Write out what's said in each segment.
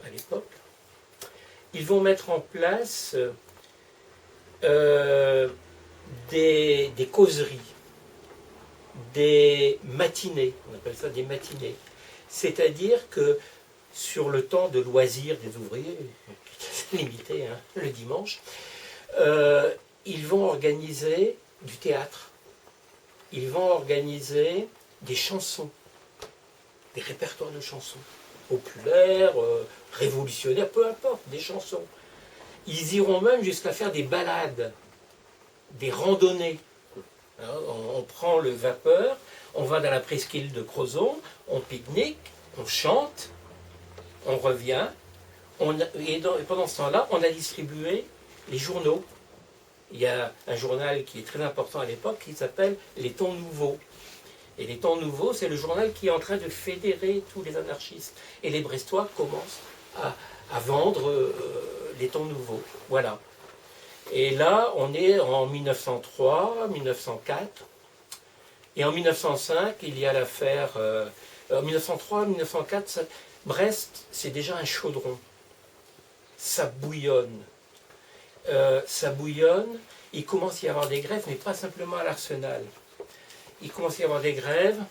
à l'époque. Ils vont mettre en place des causeries, des matinées, on appelle ça des matinées. C'est-à-dire que sur le temps de loisirs des ouvriers, qui est limité hein, le dimanche, ils vont organiser du théâtre, ils vont organiser des chansons, des répertoires de chansons, populaires, révolutionnaires, peu importe, des chansons. Ils iront même jusqu'à faire des balades, des randonnées. On prend le vapeur, on va dans la presqu'île de Crozon, on pique-nique, on chante, on revient, et pendant ce temps-là, on a distribué les journaux. Il y a un journal qui est très important à l'époque qui s'appelle Les Temps Nouveaux. Et Les Temps Nouveaux, c'est le journal qui est en train de fédérer tous les anarchistes. Et les Brestois commencent à vendre les Temps Nouveaux. Voilà. Et là, on est en 1903, 1904. Et en 1905, il y a l'affaire... en 1903, 1904, Brest, c'est déjà un chaudron. Ça bouillonne. Il commence à y avoir des grèves, mais pas simplement à l'Arsenal. Il commence à y avoir des grèves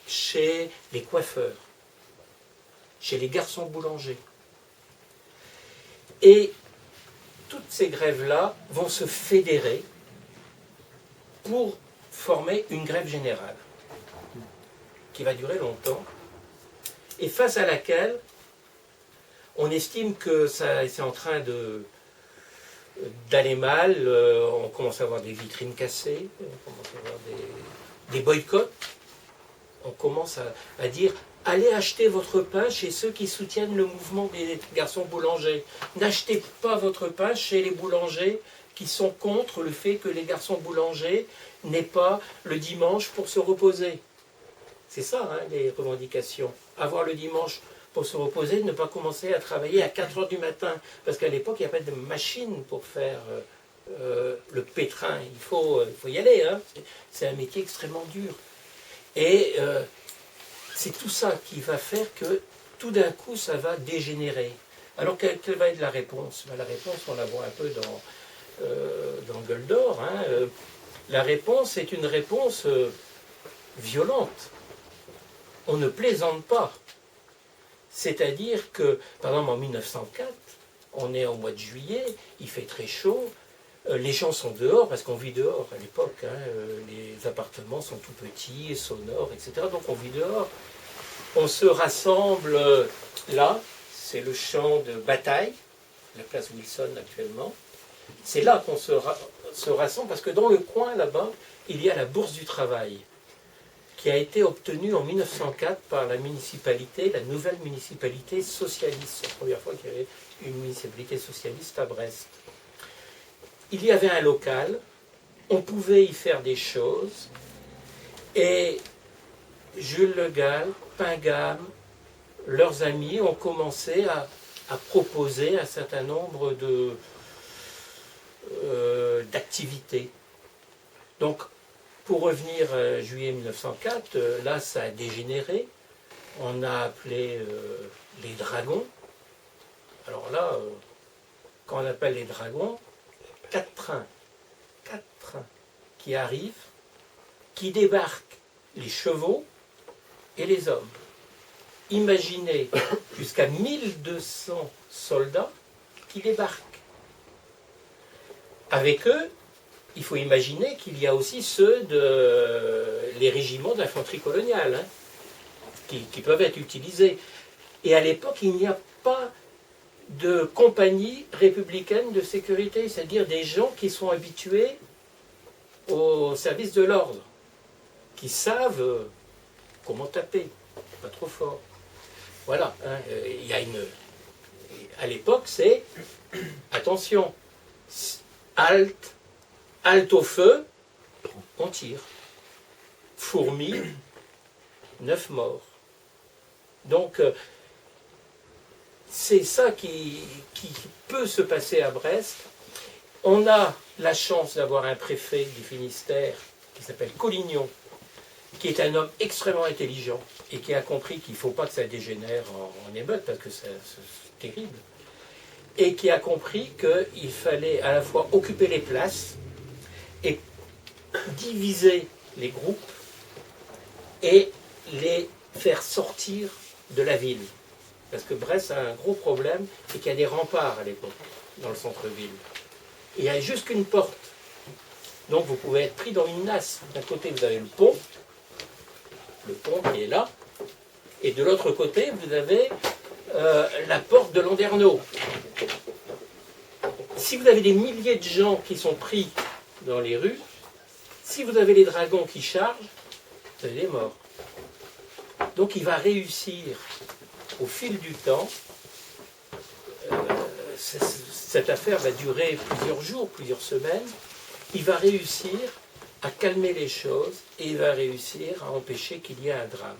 chez les coiffeurs, chez les garçons boulangers. Et toutes ces grèves-là vont se fédérer pour former une grève générale qui va durer longtemps et face à laquelle on estime que c'est en train d'aller mal. On commence à avoir des vitrines cassées, on commence à avoir des boycotts. On commence à dire allez acheter votre pain chez ceux qui soutiennent le mouvement des garçons boulangers. N'achetez pas votre pain chez les boulangers qui sont contre le fait que les garçons boulangers n'aient pas le dimanche pour se reposer. C'est ça, hein, les revendications. Avoir le dimanche pour se reposer, ne pas commencer à travailler à 4 heures du matin. Parce qu'à l'époque, il n'y a pas de machine pour faire le pétrin. Il faut y aller. Hein. C'est un métier extrêmement dur. Et c'est tout ça qui va faire que tout d'un coup, ça va dégénérer. Alors, quelle va être la réponse? La réponse, on la voit un peu dans Gueule d'Or. Hein. La réponse est une réponse violente. On ne plaisante pas. C'est-à-dire que, par exemple, en 1904, on est au mois de juillet, il fait très chaud, les gens sont dehors, parce qu'on vit dehors à l'époque, hein, les appartements sont tout petits, sonores, etc. Donc on vit dehors. On se rassemble là, c'est le champ de bataille, la place Wilson actuellement. C'est là qu'on se rassemble, parce que dans le coin là-bas, il y a la Bourse du Travail, qui a été obtenue en 1904 par la municipalité, la nouvelle municipalité socialiste. C'est la première fois qu'il y avait une municipalité socialiste à Brest. Il y avait un local, on pouvait y faire des choses, et Jules Le Gall, Pingam, leurs amis ont commencé à proposer un certain nombre d'activités. Donc, pour revenir à juillet 1904, là ça a dégénéré. On a appelé les dragons. Alors là, quand on appelle les dragons, 4 trains qui arrivent, qui débarquent les chevaux et les hommes. Imaginez jusqu'à 1200 soldats qui débarquent. Avec eux, il faut imaginer qu'il y a aussi ceux les régiments d'infanterie coloniale hein, qui peuvent être utilisés. Et à l'époque, il n'y a pas de compagnie républicaine de sécurité, c'est-à-dire des gens qui sont habitués au service de l'ordre, qui savent comment taper, pas trop fort. Voilà, hein, y a à l'époque, c'est attention, halte au feu, on tire. Fourmis, 9 morts. Donc, c'est ça qui peut se passer à Brest. On a la chance d'avoir un préfet du Finistère qui s'appelle Collignon, qui est un homme extrêmement intelligent et qui a compris qu'il ne faut pas que ça dégénère en émeute, parce que c'est terrible, et qui a compris qu'il fallait à la fois occuper les places et diviser les groupes et les faire sortir de la ville. Parce que Brest a un gros problème, c'est qu'il y a des remparts à l'époque, dans le centre-ville. Il n'y a juste qu'une porte. Donc vous pouvez être pris dans une nasse. D'un côté, vous avez le pont qui est là, et de l'autre côté, vous avez la porte de Landerneau. Si vous avez des milliers de gens qui sont pris dans les rues, si vous avez les dragons qui chargent, vous avez des morts. Donc il va réussir, au fil du temps, cette affaire va durer plusieurs jours, plusieurs semaines, il va réussir à calmer les choses et il va réussir à empêcher qu'il y ait un drame.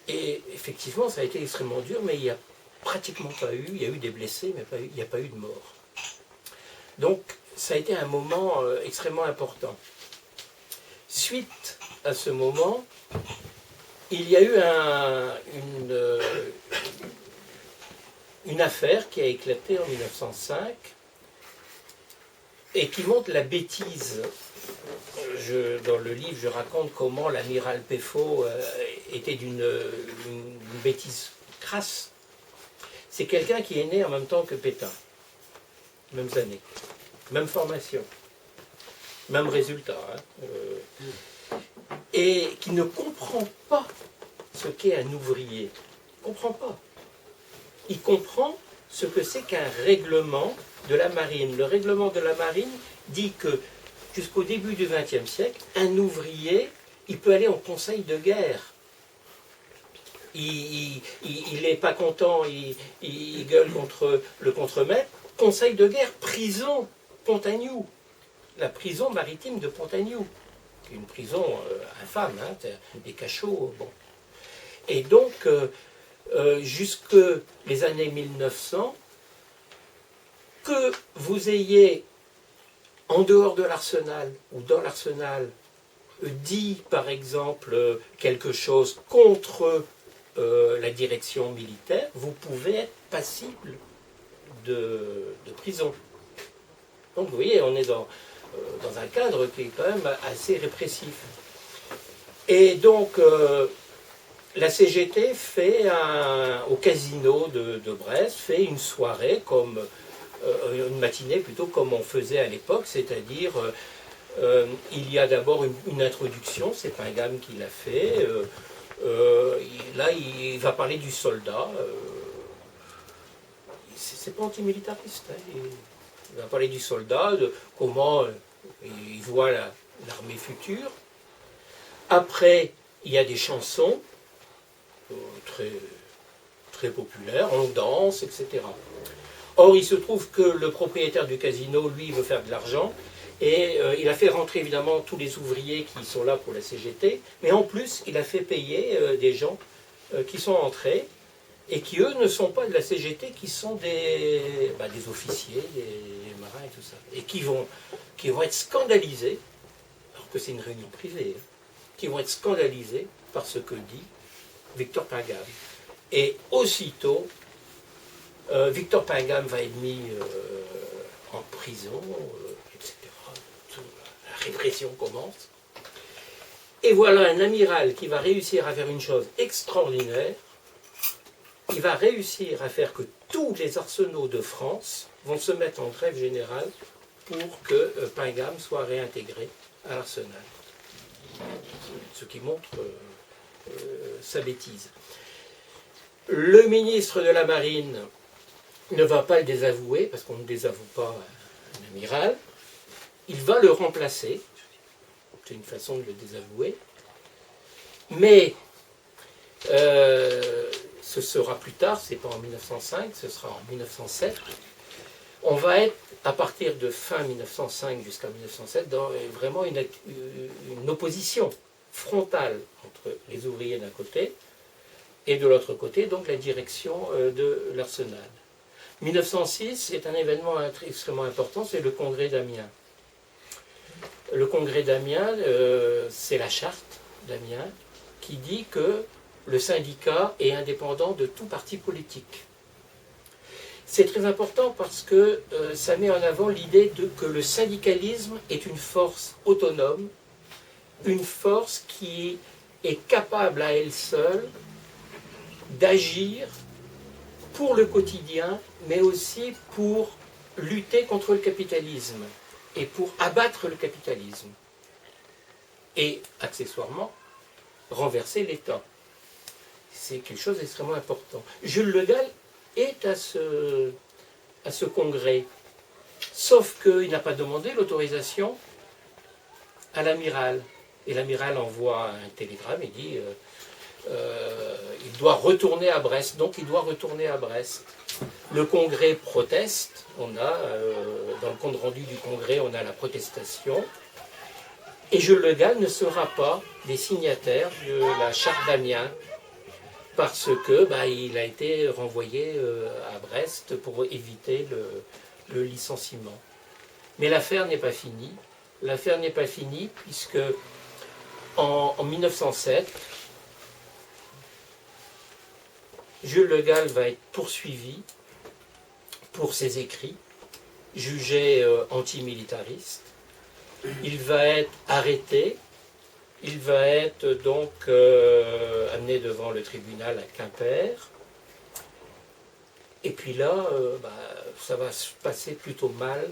Et effectivement, ça a été extrêmement dur, mais il n'y a pratiquement pas eu, il y a eu des blessés, mais il n'y a pas eu de mort. Donc, ça a été un moment extrêmement important. Suite à ce moment, il y a eu une affaire qui a éclaté en 1905 et qui montre la bêtise. Dans le livre, je raconte comment l'amiral Peffaut était d'une bêtise crasse. C'est quelqu'un qui est né en même temps que Pétain. Mêmes années, même formation, même résultat. Et qui ne comprend pas ce qu'est un ouvrier. Il ne comprend pas. Il comprend ce que c'est qu'un règlement de la marine. Le règlement de la marine dit que jusqu'au début du XXe siècle, un ouvrier, il peut aller en conseil de guerre. Il n'est pas content, il gueule contre le contremaître. Conseil de guerre, prison, Pontagnoux. La prison maritime de Pontagnoux. Qui est une prison infâme, des cachots. Bon. Et donc, jusque les années 1900, que vous ayez en dehors de l'arsenal ou dans l'arsenal dit par exemple quelque chose contre la direction militaire, vous pouvez être passible de prison. Donc vous voyez, on est dans un cadre qui est quand même assez répressif. Et donc la CGT fait au casino de Brest, fait une soirée comme une matinée plutôt comme on faisait à l'époque, c'est-à-dire il y a d'abord une introduction, c'est Pingham qui l'a fait. Là, il va parler du soldat. C'est pas antimilitariste. Il va parler du soldat, de comment il voit l'armée future. Après, il y a des chansons très, très populaires, on danse, etc. Or, il se trouve que le propriétaire du casino, lui, veut faire de l'argent, et il a fait rentrer évidemment tous les ouvriers qui sont là pour la CGT, mais en plus, il a fait payer des gens qui sont entrés, et qui, eux, ne sont pas de la CGT, qui sont des officiers, des marins et tout ça, et qui vont être scandalisés, alors que c'est une réunion privée, qui vont être scandalisés par ce que dit Victor Pingham. Et aussitôt, Victor Pingham va être mis en prison, etc. La répression commence. Et voilà un amiral qui va réussir à faire une chose extraordinaire. Il va réussir à faire que tous les arsenaux de France vont se mettre en grève générale pour que Pingham soit réintégré à l'arsenal. Ce qui montre sa bêtise. Le ministre de la Marine ne va pas le désavouer, parce qu'on ne désavoue pas un amiral. Il va le remplacer. C'est une façon de le désavouer. Mais ce sera plus tard, c'est pas en 1905, ce sera en 1907. On va être, à partir de fin 1905 jusqu'à 1907, dans vraiment une opposition frontale entre les ouvriers d'un côté et de l'autre côté, donc la direction de l'Arsenal. 1906 est un événement extrêmement important, c'est le congrès d'Amiens. Le congrès d'Amiens, c'est la charte d'Amiens, qui dit que le syndicat est indépendant de tout parti politique. C'est très important parce que ça met en avant l'idée que le syndicalisme est une force autonome, une force qui est capable à elle seule d'agir pour le quotidien, mais aussi pour lutter contre le capitalisme et pour abattre le capitalisme. Et, accessoirement, renverser l'État. C'est quelque chose d'extrêmement important. Jules Le Gall est à ce congrès, sauf qu'il n'a pas demandé l'autorisation à l'amiral. Et l'amiral envoie un télégramme et dit il doit retourner à Brest. Donc il doit retourner à Brest. Le congrès proteste. On a, dans le compte rendu du congrès, on a la protestation. Et Jules Le Gall ne sera pas des signataires de la charte d'Amiens parce que il a été renvoyé à Brest pour éviter le licenciement. Mais l'affaire n'est pas finie. L'affaire n'est pas finie puisque en 1907, Jules Le Gall va être poursuivi pour ses écrits, jugé antimilitariste. Il va être arrêté, il va être donc amené devant le tribunal à Quimper. Et puis là, ça va se passer plutôt mal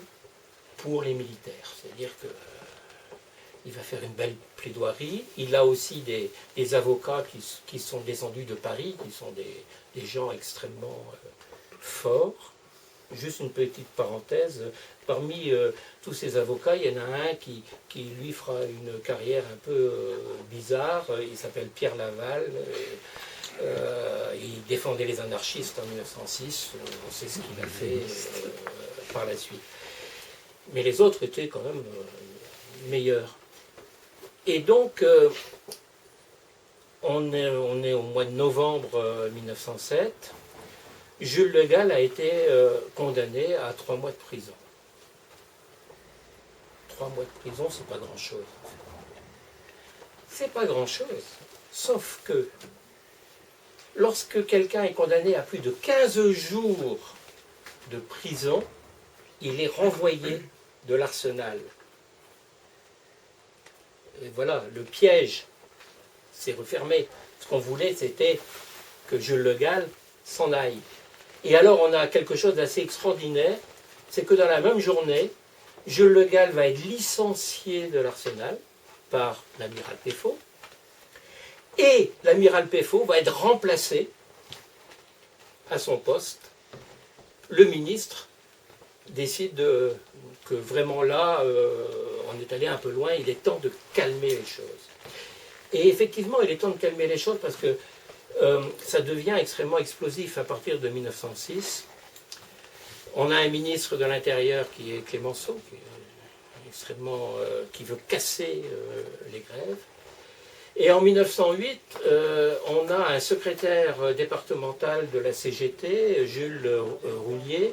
pour les militaires. C'est-à-dire qu'il va faire une belle plaidoirie. Il a aussi des avocats qui sont descendus de Paris, qui sont des gens extrêmement forts. Juste une petite parenthèse, parmi tous ces avocats, il y en a un qui lui fera une carrière un peu bizarre, il s'appelle Pierre Laval, il défendait les anarchistes en 1906, on sait ce qu'il a fait par la suite. Mais les autres étaient quand même meilleurs. Et donc, on est au mois de novembre 1907, Jules Le Gall a été condamné à 3 mois de prison. 3 mois de prison, c'est pas grand-chose. C'est pas grand-chose. Sauf que lorsque quelqu'un est condamné à plus de 15 jours de prison, il est renvoyé de l'Arsenal. Et voilà, le piège s'est refermé. Ce qu'on voulait, c'était que Jules Le Gall s'en aille. Et alors on a quelque chose d'assez extraordinaire, c'est que dans la même journée, Jules Le Gall va être licencié de l'Arsenal par l'amiral Peffaut, et l'amiral Peffaut va être remplacé à son poste. Le ministre décide que vraiment là, on est allé un peu loin, il est temps de calmer les choses. Et effectivement, il est temps de calmer les choses parce que ça devient extrêmement explosif à partir de 1906. On a un ministre de l'Intérieur qui est Clémenceau, qui veut casser les grèves. Et en 1908, on a un secrétaire départemental de la CGT, Jules Roulier,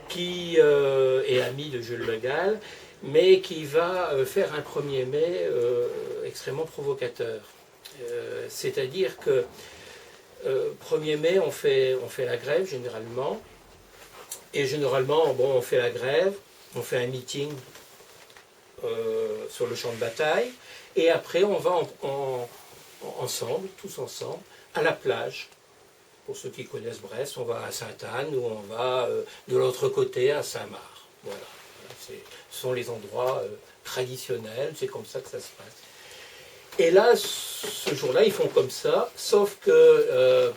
qui est ami de Jules Le Gall, mais qui va faire un 1er mai extrêmement provocateur. C'est-à-dire que 1er mai, on fait la grève généralement, et généralement, on fait la grève, on fait un meeting sur le champ de bataille, et après on va ensemble, tous ensemble, à la plage. Pour ceux qui connaissent Brest, on va à Sainte-Anne ou on va de l'autre côté à Saint-Marc. Voilà. Ce sont les endroits traditionnels, c'est comme ça que ça se passe. Et là, ce jour-là, ils font comme ça, sauf que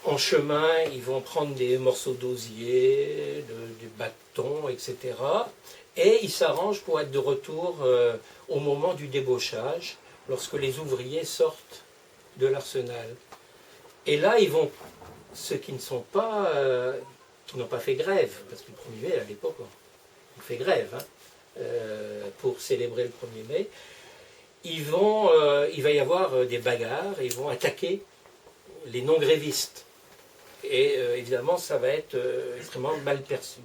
en chemin, ils vont prendre des morceaux d'osier, des bâtons, etc. Et ils s'arrangent pour être de retour au moment du débauchage, lorsque les ouvriers sortent de l'Arsenal. Et là, ils vont, ceux qui n'ont pas fait grève, parce que le 1er mai, à l'époque, on fait grève, pour célébrer le 1er mai, il va y avoir des bagarres, ils vont attaquer les non-grévistes. Et évidemment, ça va être extrêmement mal perçu.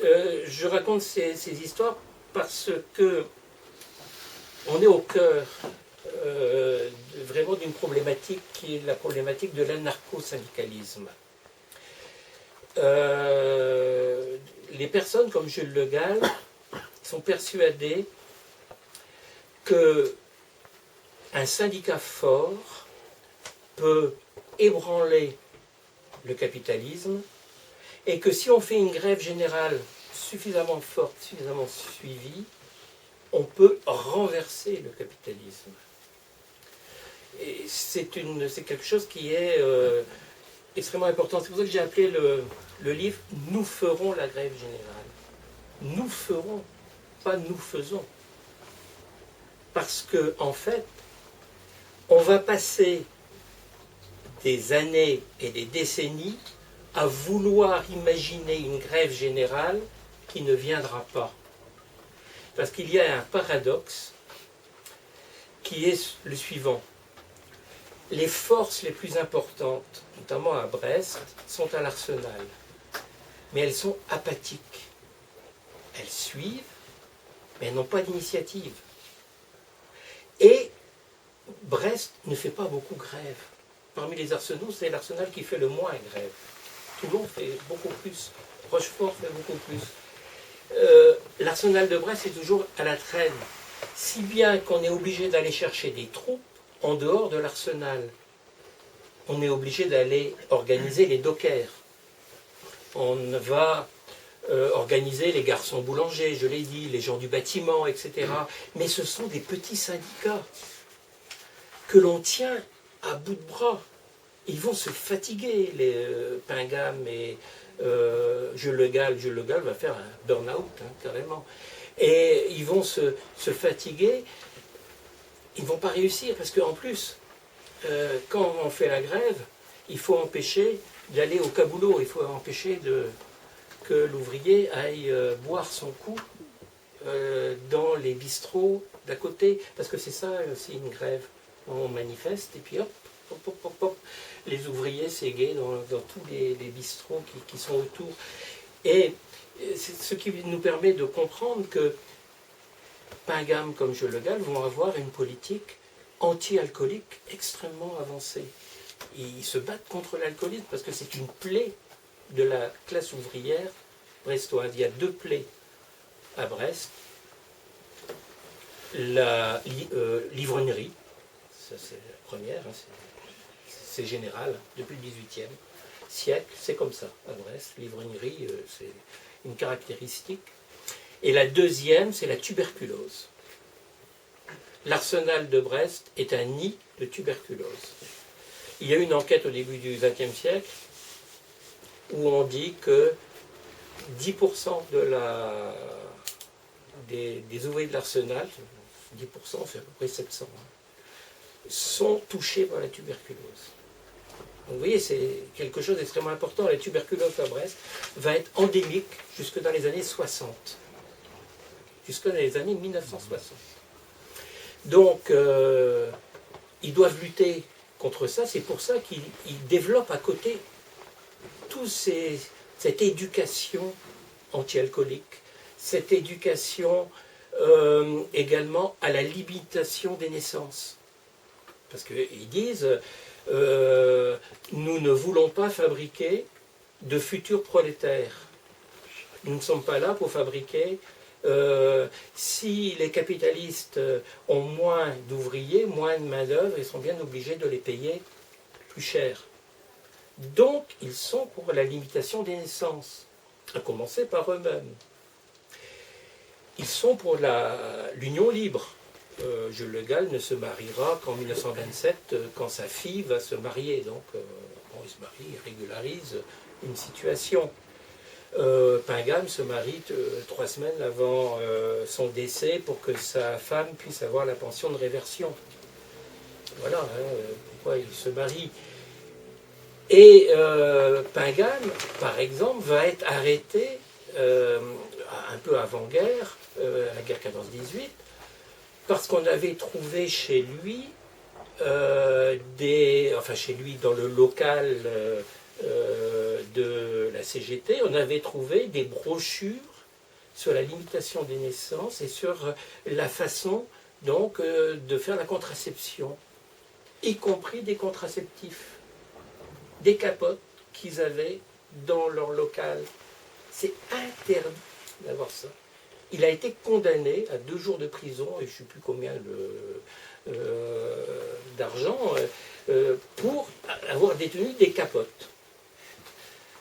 Je raconte ces histoires parce que on est au cœur vraiment d'une problématique qui est la problématique de l'anarcho-syndicalisme. Les personnes comme Jules Le Gall sont persuadées qu'un syndicat fort peut ébranler le capitalisme et que si on fait une grève générale suffisamment forte, suffisamment suivie, on peut renverser le capitalisme. Et c'est quelque chose qui est extrêmement important. C'est pour ça que j'ai appelé le livre « Nous ferons la grève générale ». Nous ferons, pas nous faisons. Parce que, en fait, on va passer des années et des décennies à vouloir imaginer une grève générale qui ne viendra pas. Parce qu'il y a un paradoxe qui est le suivant. Les forces les plus importantes, notamment à Brest, sont à l'Arsenal. Mais elles sont apathiques. Elles suivent, mais elles n'ont pas d'initiative. Et Brest ne fait pas beaucoup grève. Parmi les arsenaux, c'est l'Arsenal qui fait le moins grève. Toulon fait beaucoup plus. Rochefort fait beaucoup plus. L'Arsenal de Brest est toujours à la traîne. Si bien qu'on est obligé d'aller chercher des troupes en dehors de l'Arsenal. On est obligé d'aller organiser les dockers. On va organiser les garçons boulangers, je l'ai dit, les gens du bâtiment, etc. Mais ce sont des petits syndicats que l'on tient à bout de bras. Ils vont se fatiguer, les Pingam et Jules Le Gall. Jules Le Gall va faire un burn-out, hein, carrément. Et ils vont se fatiguer. Ils ne vont pas réussir, parce qu'en plus, quand on fait la grève, il faut empêcher d'aller au caboulot. Il faut empêcher que l'ouvrier aille boire son coup dans les bistrots d'à côté. Parce que c'est ça aussi une grève. On manifeste et puis hop, hop, hop, hop, hop. Les ouvriers s'égaient dans tous les bistrots qui sont autour. Et c'est ce qui nous permet de comprendre que Pingam comme Jules Le Gall vont avoir une politique anti-alcoolique extrêmement avancée. Ils se battent contre l'alcoolisme parce que c'est une plaie de la classe ouvrière brestoise. Il y a deux plaies à Brest. L'ivrognerie, ça c'est la première, hein, c'est général, depuis le XVIIIe siècle, c'est comme ça à Brest. L'ivrognerie, c'est une caractéristique. Et la deuxième, c'est la tuberculose. L'Arsenal de Brest est un nid de tuberculose. Il y a eu une enquête au début du XXe siècle où on dit que 10% des ouvriers de l'Arsenal, 10%, c'est à peu près 700, sont touchés par la tuberculose. Donc vous voyez, c'est quelque chose d'extrêmement important. La tuberculose à Brest va être endémique jusque dans les années 60. Jusque dans les années 1960. Donc, ils doivent lutter contre ça. C'est pour ça qu'ils développent à côté toute cette éducation anti-alcoolique, cette éducation également à la limitation des naissances. Parce qu'ils disent, nous ne voulons pas fabriquer de futurs prolétaires. Nous ne sommes pas là pour fabriquer... si les capitalistes ont moins d'ouvriers, moins de main-d'œuvre, ils sont bien obligés de les payer plus cher. Donc, ils sont pour la limitation des naissances, à commencer par eux-mêmes. Ils sont pour l'union libre. Jules Le Gall ne se mariera qu'en 1927, quand sa fille va se marier. Donc, il se marie, il régularise une situation. Pingam se marie 3 semaines avant son décès pour que sa femme puisse avoir la pension de réversion. Voilà pourquoi il se marie. Et Pingam, par exemple, va être arrêté un peu avant-guerre, la guerre 14-18, parce qu'on avait trouvé chez lui, chez lui dans le local de la CGT, on avait trouvé des brochures sur la limitation des naissances et sur la façon donc de faire la contraception, y compris des contraceptifs, des capotes qu'ils avaient dans leur local. C'est interdit d'avoir ça. Il a été condamné à 2 jours de prison, et je ne sais plus combien d'argent, pour avoir détenu des capotes.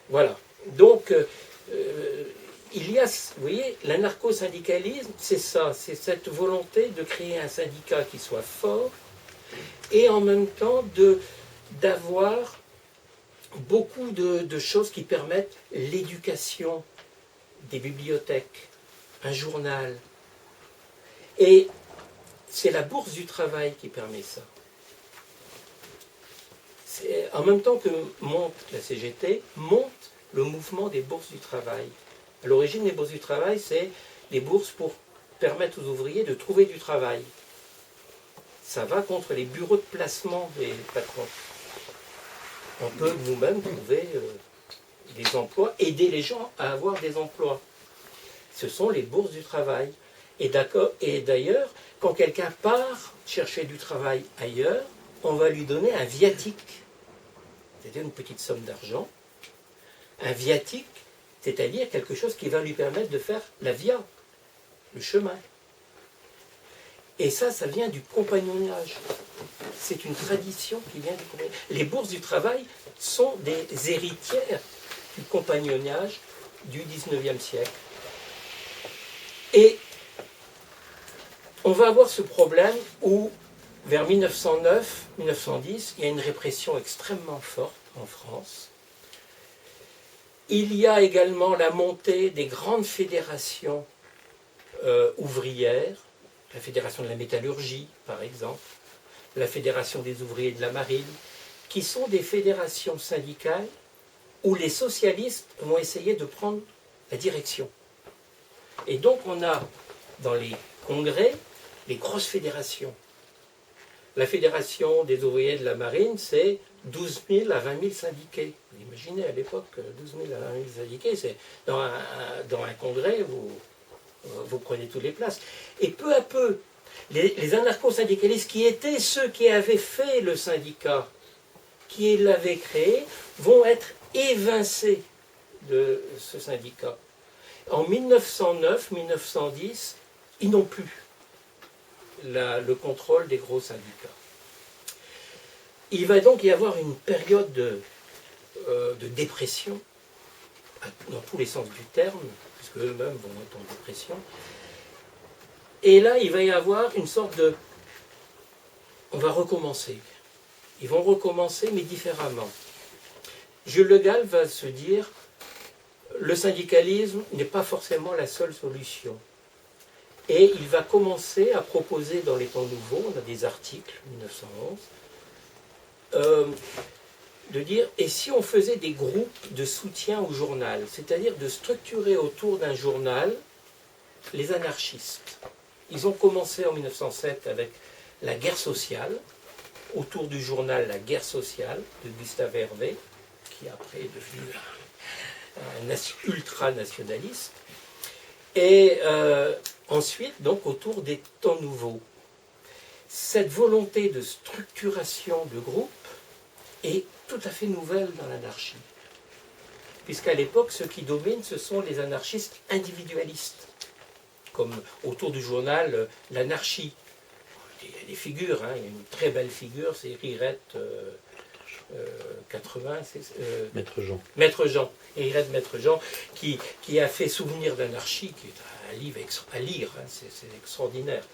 Voilà. Donc, il y a, vous voyez, l'anarcho-syndicalisme, c'est ça, c'est cette volonté de créer un syndicat qui soit fort, et en même temps d'avoir beaucoup de choses qui permettent l'éducation, des bibliothèques, un journal. Et c'est la bourse du travail qui permet ça. En même temps que monte la CGT, monte le mouvement des bourses du travail. À l'origine, les bourses du travail, c'est des bourses pour permettre aux ouvriers de trouver du travail. Ça va contre les bureaux de placement des patrons. On peut nous-mêmes trouver des emplois, aider les gens à avoir des emplois. Ce sont les bourses du travail. Et d'ailleurs, quand quelqu'un part chercher du travail ailleurs, on va lui donner un viatique, c'est-à-dire une petite somme d'argent. Un viatique, c'est-à-dire quelque chose qui va lui permettre de faire la via, le chemin. Et ça vient du compagnonnage. C'est une tradition qui vient du compagnonnage. Les bourses du travail sont des héritières du compagnonnage du XIXe siècle. Et on va avoir ce problème où, vers 1909-1910, il y a une répression extrêmement forte en France. Il y a également la montée des grandes fédérations ouvrières, la Fédération de la métallurgie, par exemple, la Fédération des ouvriers de la marine, qui sont des fédérations syndicales où les socialistes vont essayer de prendre la direction. Et donc on a dans les congrès les grosses fédérations. La Fédération des ouvriers de la marine, c'est 12 000 à 20 000 syndiqués. Vous imaginez à l'époque, 12 000 à 20 000 syndiqués, c'est dans un congrès, vous prenez toutes les places. Et peu à peu, les anarcho-syndicalistes qui étaient ceux qui avaient fait le syndicat, qui l'avaient créé, vont être évincés de ce syndicat. En 1909-1910, ils n'ont plus le contrôle des gros syndicats. Il va donc y avoir une période de dépression, dans tous les sens du terme, puisque eux-mêmes vont être en dépression. Et là, il va y avoir une sorte de... On va recommencer. Ils vont recommencer, mais différemment. Jules Le Gall va se dire, le syndicalisme n'est pas forcément la seule solution. Et il va commencer à proposer dans les temps nouveaux, on a des articles, 1911, de dire, et si on faisait des groupes de soutien au journal, c'est-à-dire de structurer autour d'un journal les anarchistes. Ils ont commencé en 1907 avec la guerre sociale, autour du journal La guerre sociale de Gustave Hervé, qui après est devenu un ultranationaliste, et ensuite donc autour des temps nouveaux. Cette volonté de structuration de groupe est tout à fait nouvelle dans l'anarchie, puisqu'à l'époque, ceux qui dominent, ce sont les anarchistes individualistes, comme autour du journal L'Anarchie. Il y a des figures, hein. Il y a une très belle figure, c'est Rirette 80, Maître Jean. Maître Jean, Rirette Maître Jean, qui a fait Souvenir d'anarchie, qui est un livre à lire, hein, c'est extraordinaire,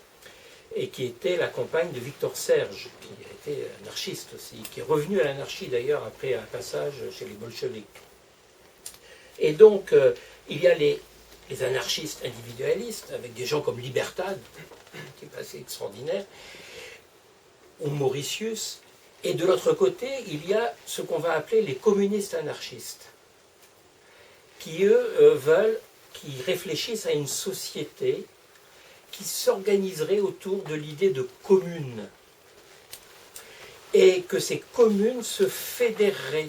et qui était la compagne de Victor Serge, qui a été anarchiste aussi, qui est revenu à l'anarchie d'ailleurs après un passage chez les bolcheviks. Et donc, il y a les anarchistes individualistes, avec des gens comme Libertad, qui est assez extraordinaire, ou Mauritius, et de l'autre côté, il y a ce qu'on va appeler les communistes anarchistes, qui eux qui réfléchissent à une société qui s'organiserait autour de l'idée de commune, et que ces communes se fédéreraient,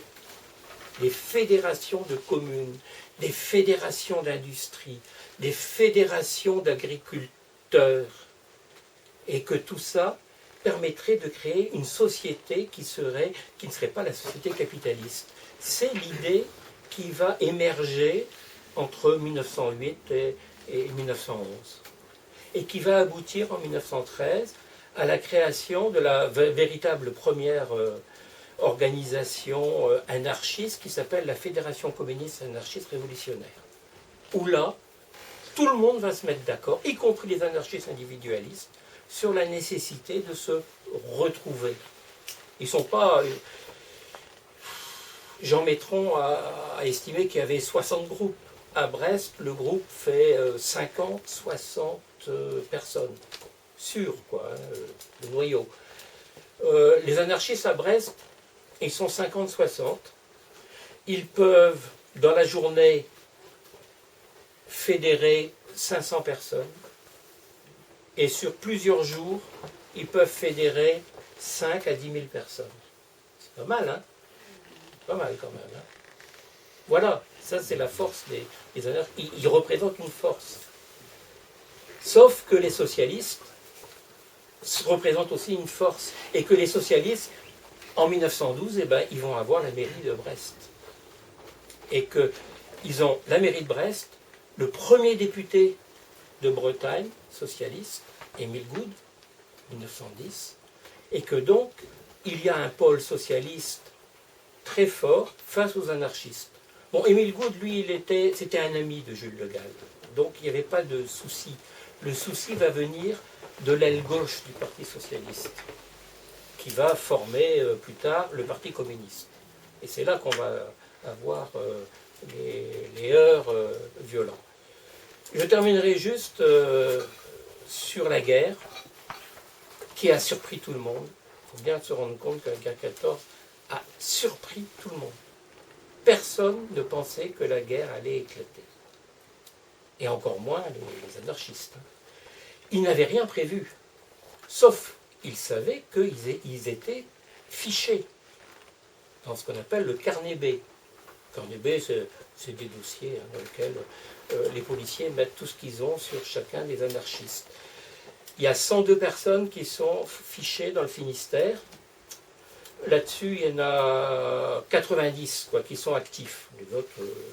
des fédérations de communes, des fédérations d'industrie, des fédérations d'agriculteurs, Et que tout ça permettrait de créer une société qui ne serait pas la société capitaliste. C'est l'idée qui va émerger entre 1908 et 1911 et qui va aboutir en 1913 à la création de la véritable première organisation anarchiste qui s'appelle la Fédération communiste anarchiste révolutionnaire. Où là, tout le monde va se mettre d'accord, y compris les anarchistes individualistes, sur la nécessité de se retrouver. Ils ne sont pas... Jean Métron a estimé qu'il y avait 60 groupes. À Brest, le groupe fait 50, 60 personnes. Sûr, quoi, le noyau. Les anarchistes à Brest, ils sont 50-60. Ils peuvent, dans la journée, fédérer 500 personnes. Et sur plusieurs jours, ils peuvent fédérer 5 à 10 000 personnes. C'est pas mal, hein? Pas mal quand même. Hein? Voilà, ça c'est la force des anarchistes. Ils représentent une force. Sauf que les socialistes représentent aussi une force. Et que les socialistes, en 1912, eh ben, ils vont avoir la mairie de Brest. Et qu'ils ont la mairie de Brest, le premier député de Bretagne, socialiste, Émile Goude, 1910, et que donc, il y a un pôle socialiste très fort face aux anarchistes. Bon, Émile Goude, lui, c'était un ami de Jules Le Gall, donc il n'y avait pas de souci. Le souci va venir de l'aile gauche du Parti socialiste, qui va former plus tard le Parti communiste. Et c'est là qu'on va avoir les heurts violents. Je terminerai juste sur la guerre, qui a surpris tout le monde. Il faut bien se rendre compte que la guerre 14 a surpris tout le monde. Personne ne pensait que la guerre allait éclater. Et encore moins les anarchistes. Ils n'avaient rien prévu. Sauf, ils savaient qu'ils étaient fichés dans ce qu'on appelle le carnet B. Le carnet B, c'est des dossiers dans lesquels les policiers mettent tout ce qu'ils ont sur chacun des anarchistes. Il y a 102 personnes qui sont fichées dans le Finistère. Là-dessus, il y en a 90 qui sont actifs. Les autres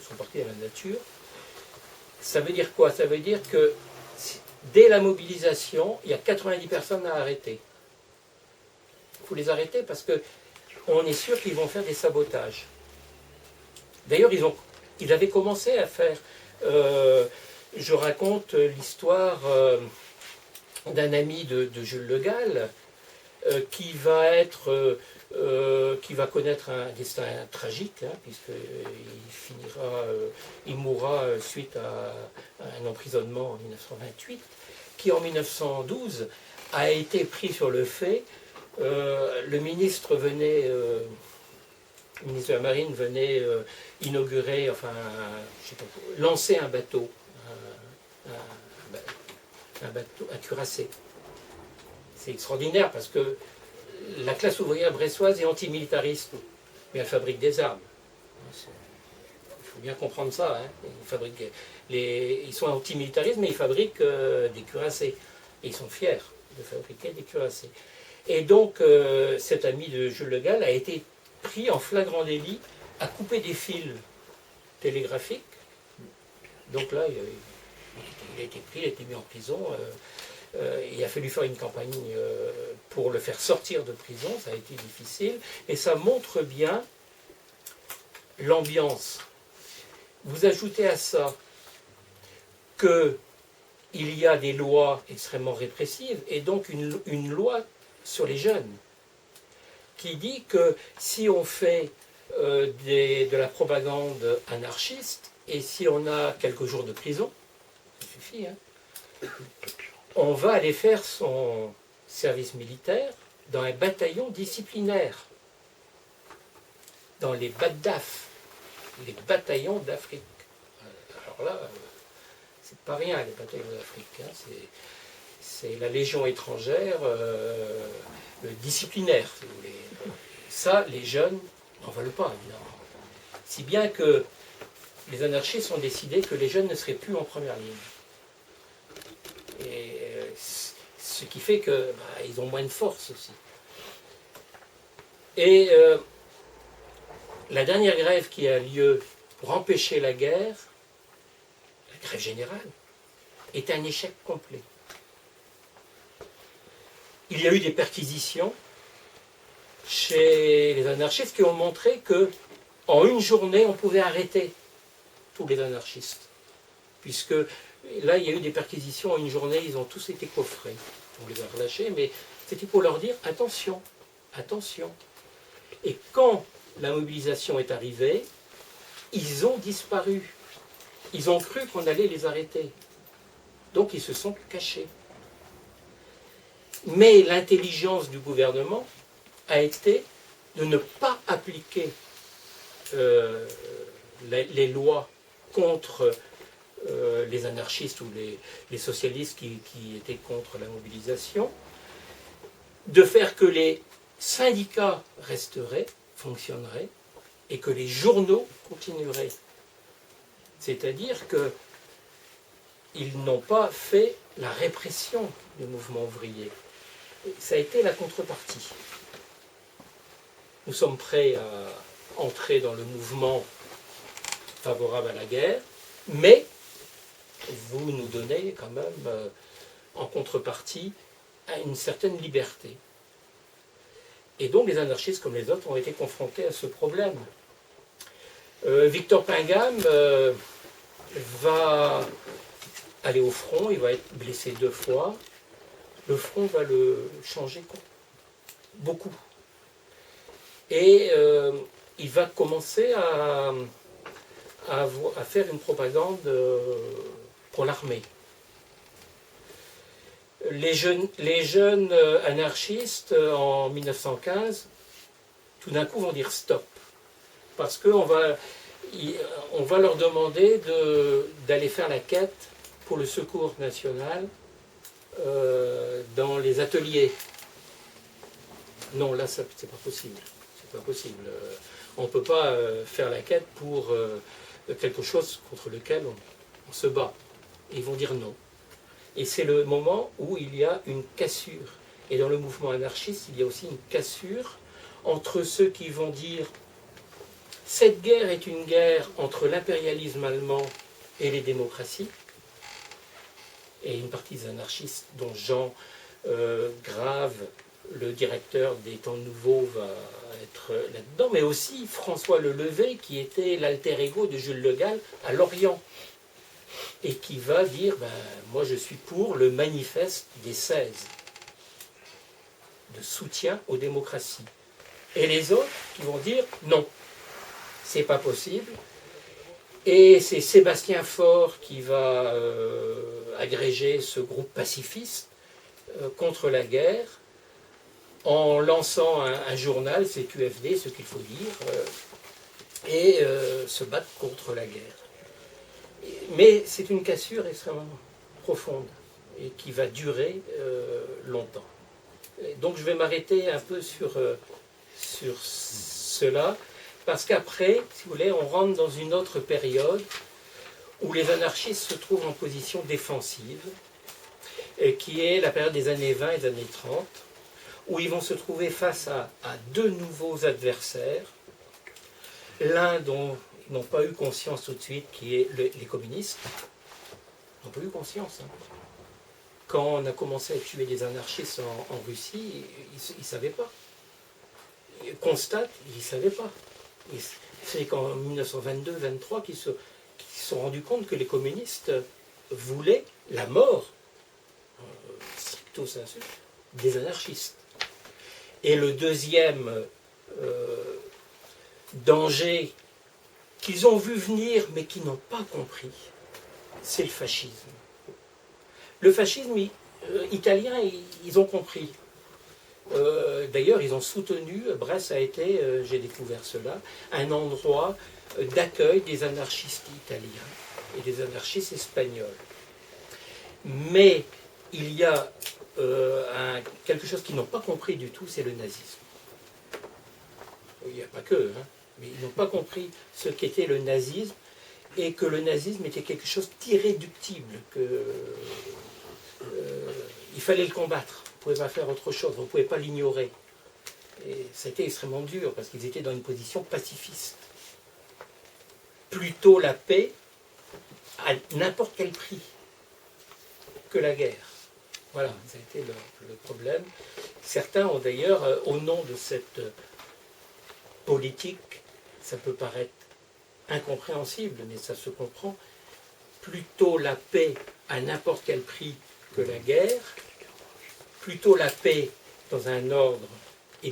sont partis dans la nature. Ça veut dire quoi? Ça veut dire que dès la mobilisation, il y a 90 personnes à arrêter. Il faut les arrêter parce qu'on est sûr qu'ils vont faire des sabotages. D'ailleurs, ils avaient commencé à faire... je raconte l'histoire d'un ami de Jules Le Gall qui va connaître un destin tragique, hein, puisqu'il mourra suite à un emprisonnement en 1928, qui en 1912 a été pris sur le fait. Le ministre de la Marine venait inaugurer, lancer un bateau, un bateau à cuirassé. C'est extraordinaire parce que la classe ouvrière bressoise est antimilitariste, mais elle fabrique des armes. Il faut bien comprendre ça. Hein. Ils sont antimilitaristes, mais ils fabriquent des cuirassés. Et ils sont fiers de fabriquer des cuirassés. Et donc, cet ami de Jules Le Gall a été pris en flagrant délit à couper des fils télégraphiques. Donc là, il a été pris, il a été mis en prison. Il a fallu faire une campagne pour le faire sortir de prison, ça a été difficile, et ça montre bien l'ambiance. Vous ajoutez à ça qu'il y a des lois extrêmement répressives, et donc une loi sur les jeunes, qui dit que si on fait de la propagande anarchiste, et si on a quelques jours de prison, ça suffit, hein, on va aller faire son service militaire dans un bataillon disciplinaire, dans les BADDAF, les bataillons d'Afrique. Alors là, c'est pas rien les bataillons d'Afrique, hein, c'est la Légion étrangère disciplinaire, si vous voulez. Ça, les jeunes n'en veulent pas, évidemment. Si bien que les anarchistes ont décidé que les jeunes ne seraient plus en première ligne. Et Ce qui fait que ils ont moins de force aussi. Et la dernière grève qui a lieu pour empêcher la guerre, la grève générale, est un échec complet. Il y a eu des perquisitions chez les anarchistes qui ont montré que en une journée, on pouvait arrêter tous les anarchistes. Puisque là, il y a eu des perquisitions en une journée, ils ont tous été coffrés. On les a relâchés, mais c'était pour leur dire attention, attention. Et quand la mobilisation est arrivée, ils ont disparu. Ils ont cru qu'on allait les arrêter. Donc ils se sont cachés. Mais l'intelligence du gouvernement a été de ne pas appliquer les lois contre les anarchistes ou les socialistes qui étaient contre la mobilisation, de faire que les syndicats resteraient, fonctionneraient, et que les journaux continueraient. C'est-à-dire qu'ils n'ont pas fait la répression du mouvement ouvrier. Ça a été la contrepartie. Nous sommes prêts à entrer dans le mouvement favorable à la guerre, mais vous nous donnez quand même en contrepartie une certaine liberté. Et donc les anarchistes comme les autres ont été confrontés à ce problème. Victor Pingham va aller au front, il va être blessé 2 fois. Le front va le changer beaucoup. Et il va commencer à faire une propagande pour l'armée. Les jeunes anarchistes en 1915, tout d'un coup vont dire stop. Parce qu'on va leur demander d'aller faire la quête pour le secours national dans les ateliers. Non, là, c'est pas possible. C'est pas possible. On ne peut pas faire la quête pour quelque chose contre lequel on se bat. Et ils vont dire non. Et c'est le moment où il y a une cassure. Et dans le mouvement anarchiste, il y a aussi une cassure entre ceux qui vont dire cette guerre est une guerre entre l'impérialisme allemand et les démocraties. Et une partie des anarchistes, dont Jean Grave, le directeur des Temps Nouveaux, va être là-dedans, mais aussi François Lelevé, qui était l'alter ego de Jules Le Gall à Lorient, et qui va dire moi je suis pour le manifeste des 16 de soutien aux démocraties. Et les autres qui vont dire non, c'est pas possible. Et c'est Sébastien Faure qui va agréger ce groupe pacifiste contre la guerre en lançant un journal, CQFD, ce qu'il faut dire, et se battre contre la guerre. Mais c'est une cassure extrêmement profonde et qui va durer longtemps. Et donc je vais m'arrêter un peu sur cela, parce qu'après, si vous voulez, on rentre dans une autre période où les anarchistes se trouvent en position défensive, et qui est la période des années 20 et des années 30, où ils vont se trouver face à 2 nouveaux adversaires, l'un dont ils n'ont pas eu conscience tout de suite, qui est les communistes. Ils n'ont pas eu conscience. Quand on a commencé à tuer des anarchistes en Russie, ils ne savaient pas. Ils constatent, ils ne savaient pas. C'est qu'en 1922-23 qu'ils se sont rendus compte que les communistes voulaient la mort, stricto sensu, des anarchistes. Et le deuxième danger qu'ils ont vu venir mais qu'ils n'ont pas compris, c'est le fascisme. Le fascisme italien, ils ont compris. D'ailleurs, ils ont soutenu, Brest a été, j'ai découvert cela, un endroit d'accueil des anarchistes italiens et des anarchistes espagnols. Mais il y a quelque chose qu'ils n'ont pas compris du tout, c'est le nazisme. Il n'y a pas que, mais ils n'ont pas compris ce qu'était le nazisme, et que le nazisme était quelque chose d'irréductible, qu'il il fallait le combattre. On ne pouvait pas faire autre chose, on ne pouvait pas l'ignorer. Et ça a été extrêmement dur, parce qu'ils étaient dans une position pacifiste. Plutôt la paix, à n'importe quel prix, que la guerre. Voilà, ça a été le problème. Certains ont d'ailleurs, au nom de cette politique, ça peut paraître incompréhensible, mais ça se comprend, plutôt la paix à n'importe quel prix que la guerre, plutôt la paix dans un ordre